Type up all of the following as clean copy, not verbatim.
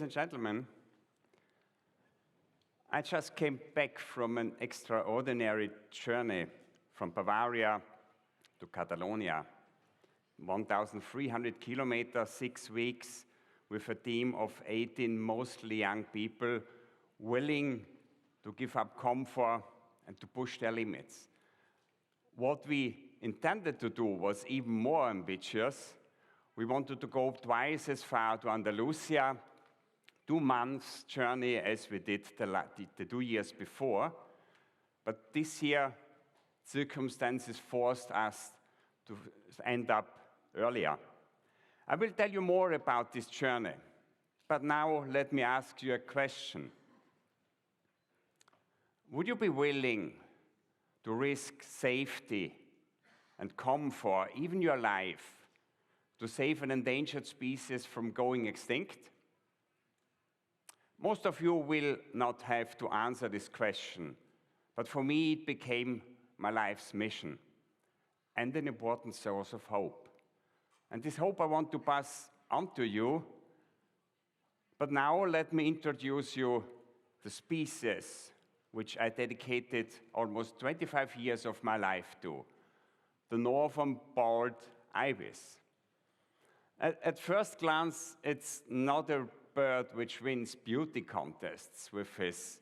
and gentlemen, I just came back from an extraordinary journey from Bavaria to Catalonia. 1,300 kilometers, 6 weeks, with a team of 18 mostly young people willing to give up comfort and to push their limits. What we intended to do was even more ambitious. We wanted to go twice as far to Andalusia, 2 months journey as we did the 2 years before. But this year, circumstances forced us to end up earlier. I will tell you more about this journey. But now let me ask you a question. Would you be willing to risk safety and comfort, even your life, to save an endangered species from going extinct? Most of you will not have to answer this question, but for me it became my life's mission and an important source of hope. And this hope I want to pass on to you. But now let me introduce you the species which I dedicated almost 25 years of my life to, the northern bald ibis. At first glance, it's not a bird which wins beauty contests with his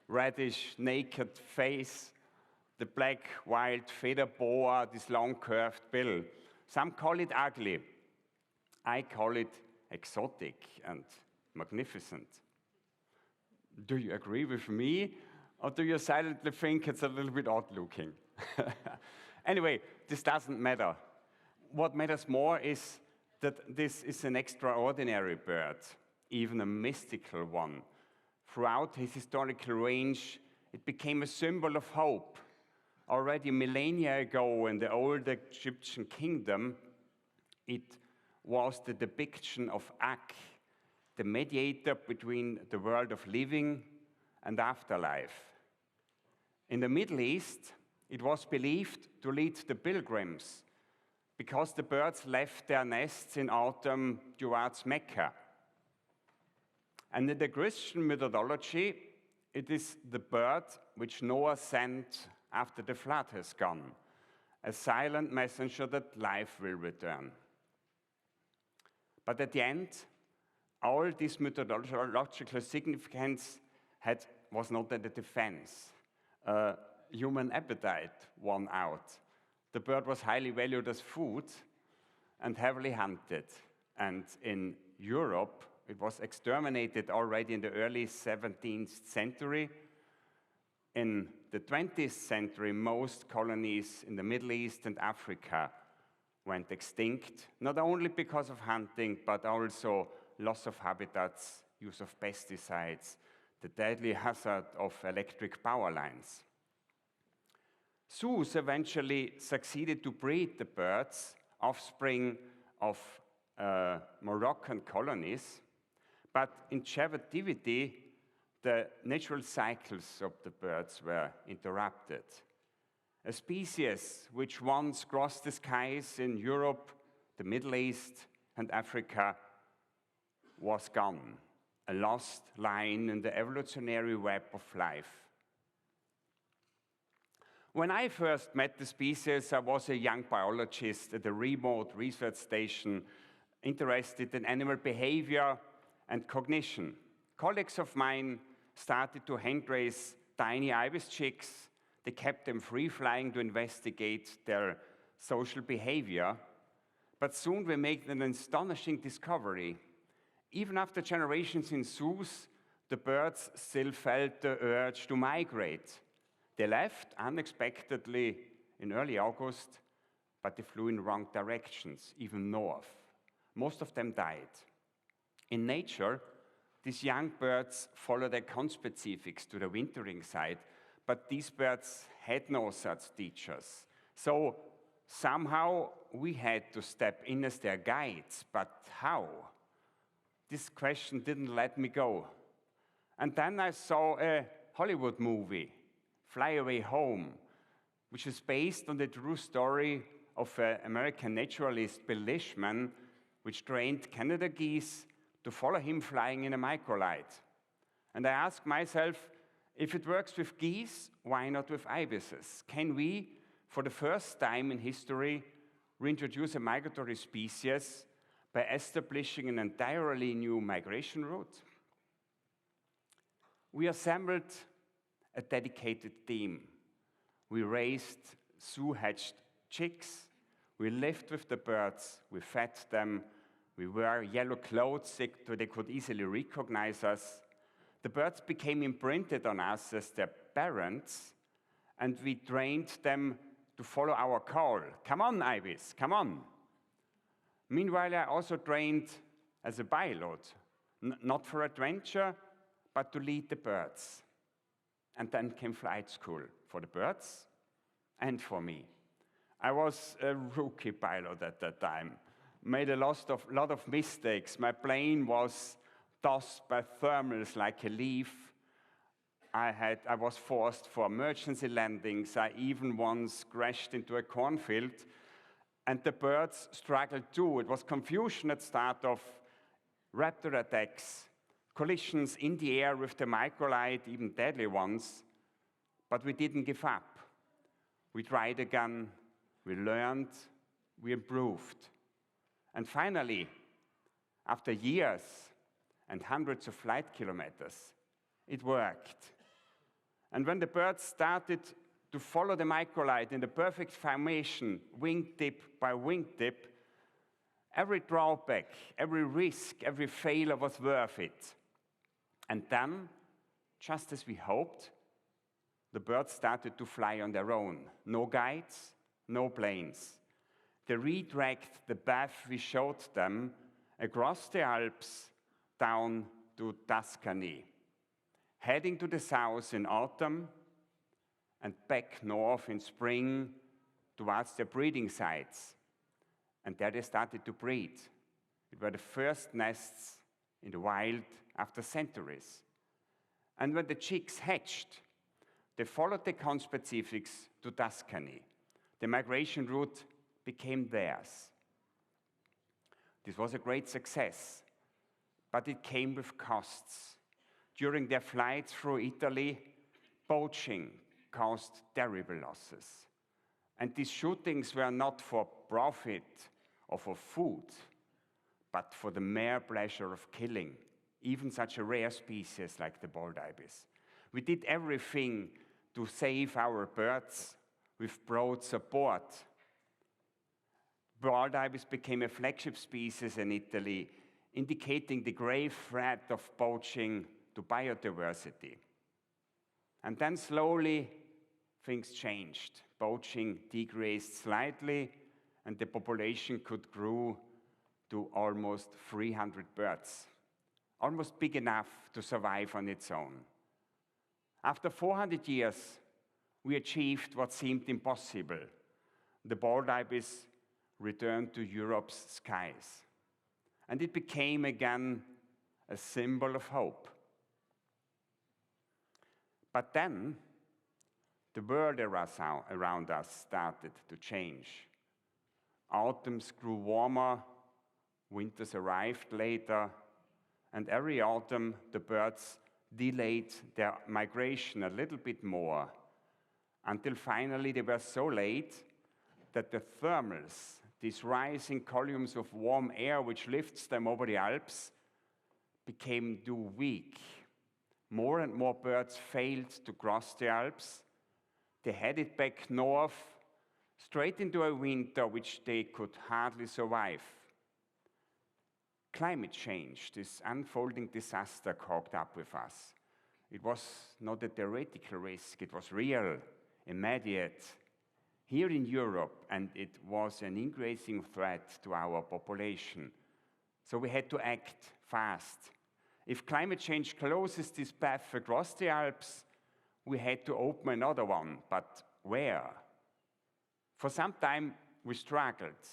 reddish, naked face, the black, wild feather boa, this long curved bill. Some call it ugly. I call it exotic and magnificent. Do you agree with me, or do you silently think it's a little bit odd looking? Anyway, this doesn't matter. What matters more is that this is an extraordinary bird, even a mystical one. Throughout his historical range, it became a symbol of hope. Already millennia ago in the old Egyptian kingdom, it was the depiction of Ak, the mediator between the world of living and afterlife. In the Middle East, it was believed to lead the pilgrims because the birds left their nests in autumn towards Mecca. And in the Christian methodology, it is the bird which Noah sent after the flood has gone, a silent messenger that life will return. But at the end, all this methodological significance was not at the defense. Human appetite won out. The bird was highly valued as food and heavily hunted. And in Europe, it was exterminated already in the early 17th century. In the 20th century, most colonies in the Middle East and Africa went extinct, not only because of hunting, but also loss of habitats, use of pesticides, the deadly hazard of electric power lines. Zoos eventually succeeded to breed the birds, offspring of Moroccan colonies, but in captivity, the natural cycles of the birds were interrupted. A species which once crossed the skies in Europe, the Middle East, and Africa was gone, a lost line in the evolutionary web of life. When I first met the species, I was a young biologist at a remote research station interested in animal behavior and cognition. Colleagues of mine started to hand-raise tiny ibis chicks. They kept them free-flying to investigate their social behavior. But soon we made an astonishing discovery. Even after generations in zoos, the birds still felt the urge to migrate. They left unexpectedly in early August, but they flew in wrong directions, even north. Most of them died. In nature, these young birds follow their conspecifics to the wintering site, but these birds had no such teachers. So somehow we had to step in as their guides, but how? This question didn't let me go. And then I saw a Hollywood movie, Fly Away Home, which is based on the true story of American naturalist Bill Leishman, which trained Canada geese to follow him flying in a microlight. And I asked myself, if it works with geese, why not with ibises? Can we, for the first time in history, reintroduce a migratory species by establishing an entirely new migration route? We assembled a dedicated team. We raised zoo-hatched chicks. We lived with the birds. We fed them. We wore yellow clothes so they could easily recognize us. The birds became imprinted on us as their parents, and we trained them to follow our call. Come on, ibis, come on. Meanwhile, I also trained as a pilot, not for adventure, but to lead the birds. And then came flight school for the birds and for me. I was a rookie pilot at that time, made a lot of mistakes. My plane was tossed by thermals like a leaf. I was forced for emergency landings. I even once crashed into a cornfield, and the birds struggled too. It was confusion at start of raptor attacks, collisions in the air with the microlight, even deadly ones, but we didn't give up. We tried again, we learned, we improved. And finally, after years and hundreds of flight kilometers, it worked. And when the birds started to follow the microlight in the perfect formation, wingtip by wingtip, every drawback, every risk, every failure was worth it. And then, just as we hoped, the birds started to fly on their own. No guides, no planes. They retracked the path we showed them across the Alps down to Tuscany, heading to the south in autumn and back north in spring towards their breeding sites. And there they started to breed. It were the first nests in the wild after centuries. And when the chicks hatched, they followed the conspecifics to Tuscany. The migration route became theirs. This was a great success, but it came with costs. During their flights through Italy, poaching caused terrible losses. And these shootings were not for profit or for food, but for the mere pleasure of killing, even such a rare species like the bald ibis. We did everything to save our birds with broad support. Bald ibis became a flagship species in Italy, indicating the grave threat of poaching to biodiversity. And then slowly, things changed. Poaching decreased slightly, and the population could grow to almost 300 birds, almost big enough to survive on its own. After 400 years, we achieved what seemed impossible. The bald ibis returned to Europe's skies, and it became again a symbol of hope. But then, the world around us started to change. Autumns grew warmer, winters arrived later, and every autumn the birds delayed their migration a little bit more, until finally they were so late that the thermals, these rising columns of warm air which lifts them over the Alps, became too weak. More and more birds failed to cross the Alps. They headed back north, straight into a winter which they could hardly survive. Climate change, this unfolding disaster, caught up with us. It was not a theoretical risk, it was real, immediate, here in Europe, and it was an increasing threat to our population. So we had to act fast. If climate change closes this path across the Alps, we had to open another one, but where? For some time we struggled,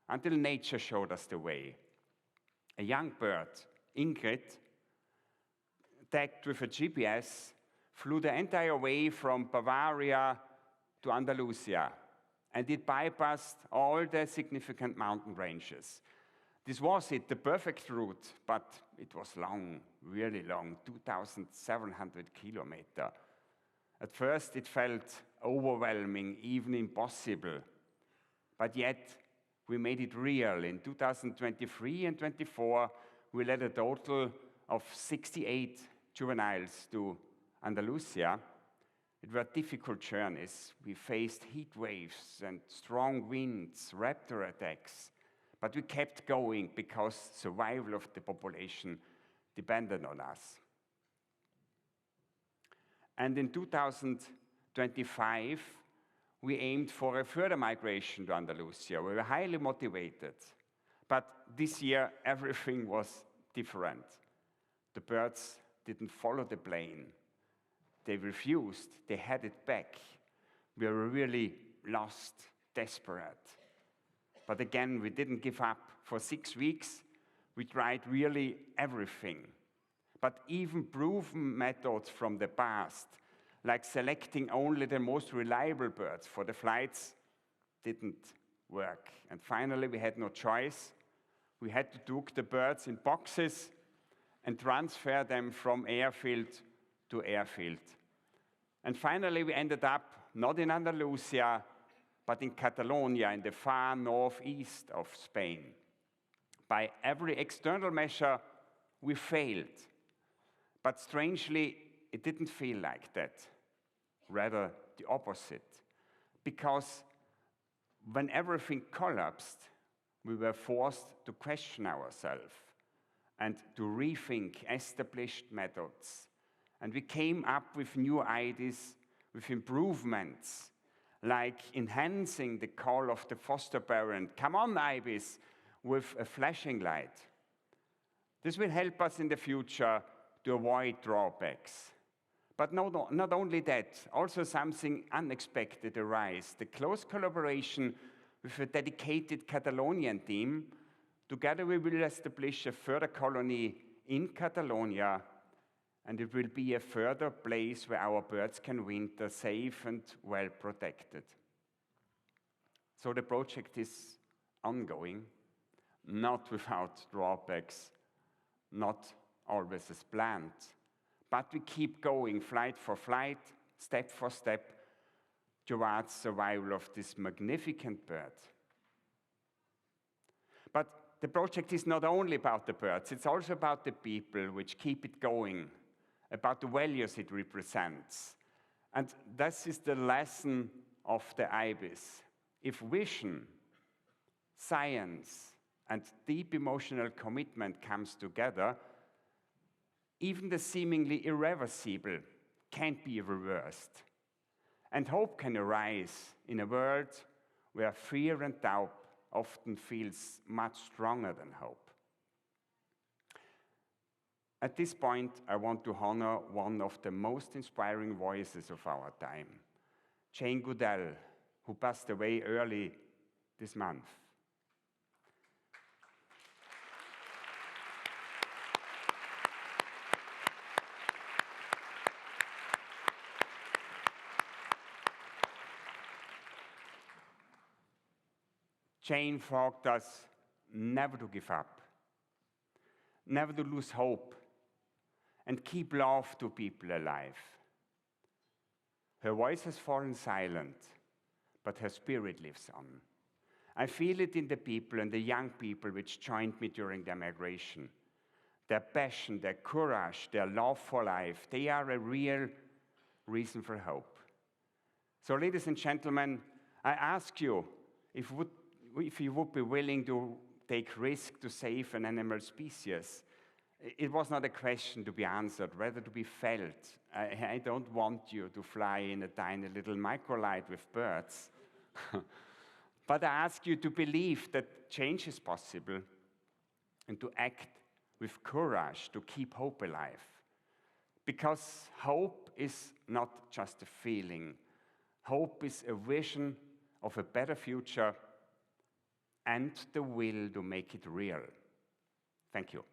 until nature showed us the way. A young bird, Ingrid, tagged with a GPS, flew the entire way from Bavaria to Andalusia, and it bypassed all the significant mountain ranges. This was it, the perfect route, but it was long, really long, 2,700 kilometers. At first it felt overwhelming, even impossible. But yet we made it real. In 2023 and 24, we led a total of 68 juveniles to Andalusia. It were difficult journeys. We faced heat waves and strong winds, raptor attacks. But we kept going because survival of the population depended on us. And in 2025, we aimed for a further migration to Andalusia. We were highly motivated. But this year, everything was different. The birds didn't follow the plane. They refused. They had it back. We were really lost, desperate. But again, we didn't give up. For 6 weeks, we tried really everything. But even proven methods from the past, like selecting only the most reliable birds for the flights, didn't work. And finally, we had no choice. We had to take the birds in boxes and transfer them from airfield to airfield. And finally, we ended up not in Andalusia, but in Catalonia, in the far northeast of Spain. By every external measure, we failed. But strangely, it didn't feel like that. Rather, the opposite. Because when everything collapsed, we were forced to question ourselves and to rethink established methods. And we came up with new ideas, with improvements, like enhancing the call of the foster parent, "Come on, ibis," with a flashing light. This will help us in the future to avoid drawbacks. But not only that, also something unexpected arose. The close collaboration with a dedicated Catalonian team. Together we will establish a further colony in Catalonia, and it will be a further place where our birds can winter safe and well protected. So the project is ongoing, not without drawbacks, not always as planned, but we keep going flight for flight, step for step, towards survival of this magnificent bird. But the project is not only about the birds, it's also about the people which keep it going, about the values it represents. And this is the lesson of the ibis. If vision, science, and deep emotional commitment comes together, even the seemingly irreversible can't be reversed. And hope can arise in a world where fear and doubt often feels much stronger than hope. At this point, I want to honor one of the most inspiring voices of our time, Jane Goodall, who passed away early this month. Jane taught us never to give up, never to lose hope, and keep love to people alive. Her voice has fallen silent, but her spirit lives on. I feel it in the people and the young people which joined me during their migration. Their passion, their courage, their love for life, they are a real reason for hope. So, ladies and gentlemen, I ask you if you would be willing to take risk to save an animal species. It was not a question to be answered, rather to be felt. I don't want you to fly in a tiny little microlight with birds. But I ask you to believe that change is possible and to act with courage to keep hope alive. Because hope is not just a feeling. Hope is a vision of a better future and the will to make it real. Thank you.